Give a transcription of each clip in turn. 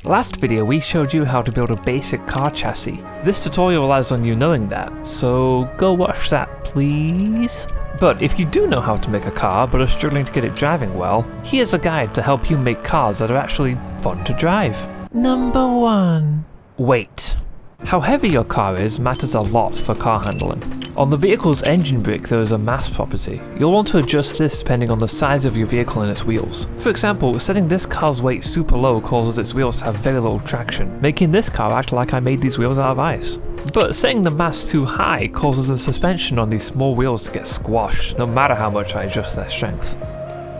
Last video we showed you how to build a basic car chassis. This tutorial relies on you knowing that, so go watch that please. But if you do know how to make a car but are struggling to get it driving well, here's a guide to help you make cars that are actually fun to drive. Number 1. Weight. How heavy your car is matters a lot for car handling. On the vehicle's engine brick there is a mass property. You'll want to adjust this depending on the size of your vehicle and its wheels. For example, setting this car's weight super low causes its wheels to have very little traction, making this car act like I made these wheels out of ice. But setting the mass too high causes the suspension on these small wheels to get squashed, no matter how much I adjust their strength.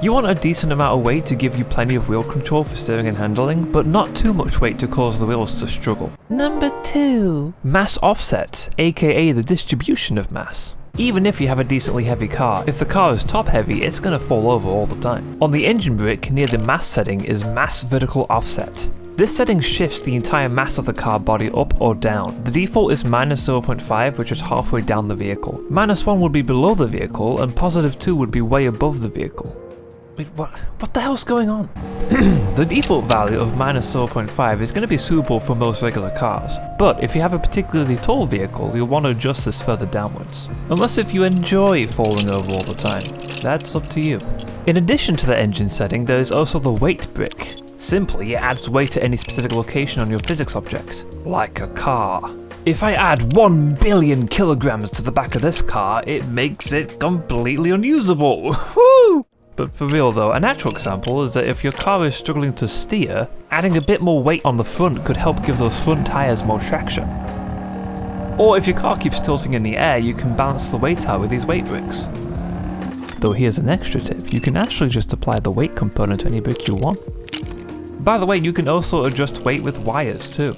You want a decent amount of weight to give you plenty of wheel control for steering and handling, but not too much weight to cause the wheels to struggle. Number 2. Mass offset, aka the distribution of mass. Even if you have a decently heavy car, if the car is top heavy, it's going to fall over all the time. On the engine brick, near the mass setting is mass vertical offset. This setting shifts the entire mass of the car body up or down. The default is -0.5, which is halfway down the vehicle. -1 would be below the vehicle, and +2 would be way above the vehicle. Wait, what the hell's going on? The default value of -0.5 is going to be suitable for most regular cars, but if you have a particularly tall vehicle, you'll want to adjust this further downwards. Unless if you enjoy falling over all the time, that's up to you. In addition to the engine setting, there is also the weight brick. Simply, it adds weight to any specific location on your physics object, like a car. If I add 1 billion kilograms to the back of this car, it makes it completely unusable. Woo! But for real though, a natural example is that if your car is struggling to steer, adding a bit more weight on the front could help give those front tyres more traction. Or if your car keeps tilting in the air, you can balance the weight out with these weight bricks. Though here's an extra tip, you can actually just apply the weight component to any brick you want. By the way, you can also adjust weight with wires too.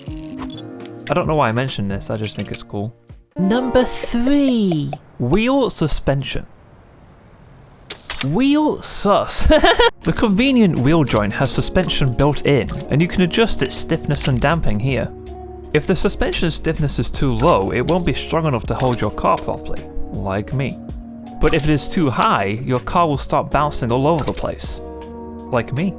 I don't know why I mentioned this, I just think it's cool. Number 3. Wheel suspension. Wheel sus. The convenient wheel joint has suspension built in, and you can adjust its stiffness and damping here. If the suspension stiffness is too low, it won't be strong enough to hold your car properly, like me. But if it is too high, your car will start bouncing all over the place, like me.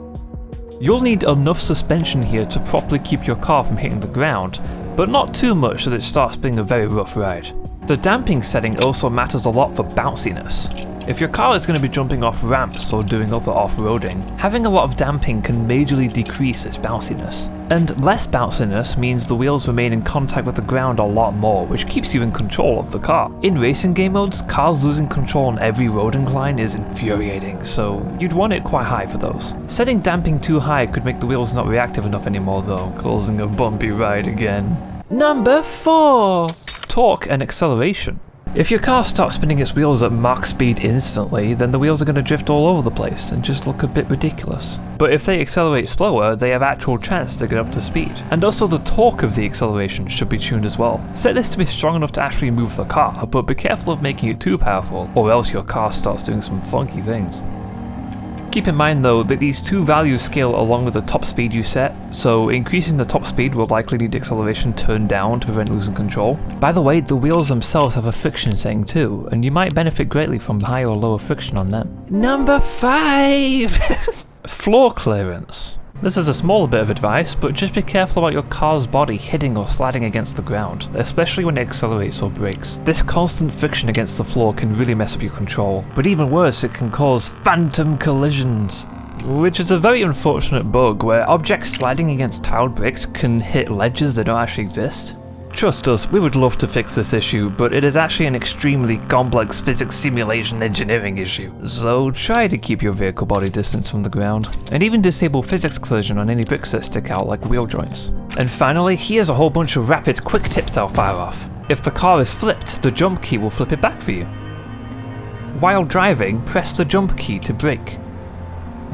You'll need enough suspension here to properly keep your car from hitting the ground, but not too much that it starts being a very rough ride. The damping setting also matters a lot for bounciness. If your car is going to be jumping off ramps or doing other off-roading, having a lot of damping can majorly decrease its bounciness. And less bounciness means the wheels remain in contact with the ground a lot more, which keeps you in control of the car. In racing game modes, cars losing control on every road incline is infuriating, so you'd want it quite high for those. Setting damping too high could make the wheels not reactive enough anymore though, causing a bumpy ride again. Number 4. Torque and acceleration. If your car starts spinning its wheels at Mach speed instantly, then the wheels are going to drift all over the place and just look a bit ridiculous. But if they accelerate slower, they have actual chance to get up to speed. And also the torque of the acceleration should be tuned as well. Set this to be strong enough to actually move the car, but be careful of making it too powerful, or else your car starts doing some funky things. Keep in mind though that these two values scale along with the top speed you set, so increasing the top speed will likely need acceleration turned down to prevent losing control. By the way, the wheels themselves have a friction setting too, and you might benefit greatly from higher or lower friction on them. Number 5! Floor clearance. This is a small bit of advice, but just be careful about your car's body hitting or sliding against the ground, especially when it accelerates or brakes. This constant friction against the floor can really mess up your control, but even worse, it can cause phantom collisions, which is a very unfortunate bug where objects sliding against tiled bricks can hit ledges that don't actually exist. Trust us, we would love to fix this issue, but it is actually an extremely complex physics simulation engineering issue. So try to keep your vehicle body distance from the ground, and even disable physics collision on any bricks that stick out like wheel joints. And finally, here's a whole bunch of rapid quick tips I'll fire off. If the car is flipped, the jump key will flip it back for you. While driving, press the jump key to brake.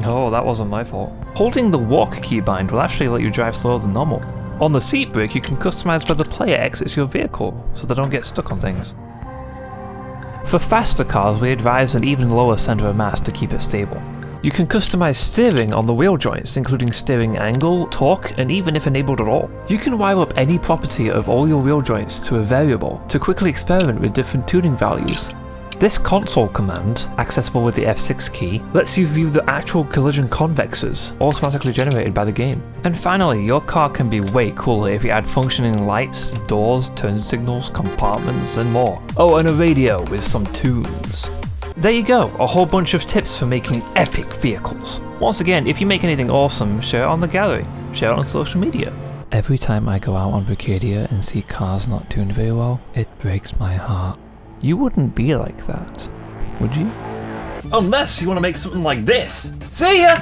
Oh, that wasn't my fault. Holding the walk keybind will actually let you drive slower than normal. On the seat brick, you can customize where the player exits your vehicle, so they don't get stuck on things. For faster cars, we advise an even lower center of mass to keep it stable. You can customize steering on the wheel joints, including steering angle, torque, and even if enabled at all. You can wire up any property of all your wheel joints to a variable to quickly experiment with different tuning values. This console command, accessible with the F6 key, lets you view the actual collision convexes, automatically generated by the game. And finally, your car can be way cooler if you add functioning lights, doors, turn signals, compartments, and more. Oh, and a radio with some tunes. There you go, a whole bunch of tips for making epic vehicles. Once again, if you make anything awesome, share it on the gallery, share it on social media. Every time I go out on Brickadia and see cars not doing very well, it breaks my heart. You wouldn't be like that, would you? Unless you want to make something like this. See ya!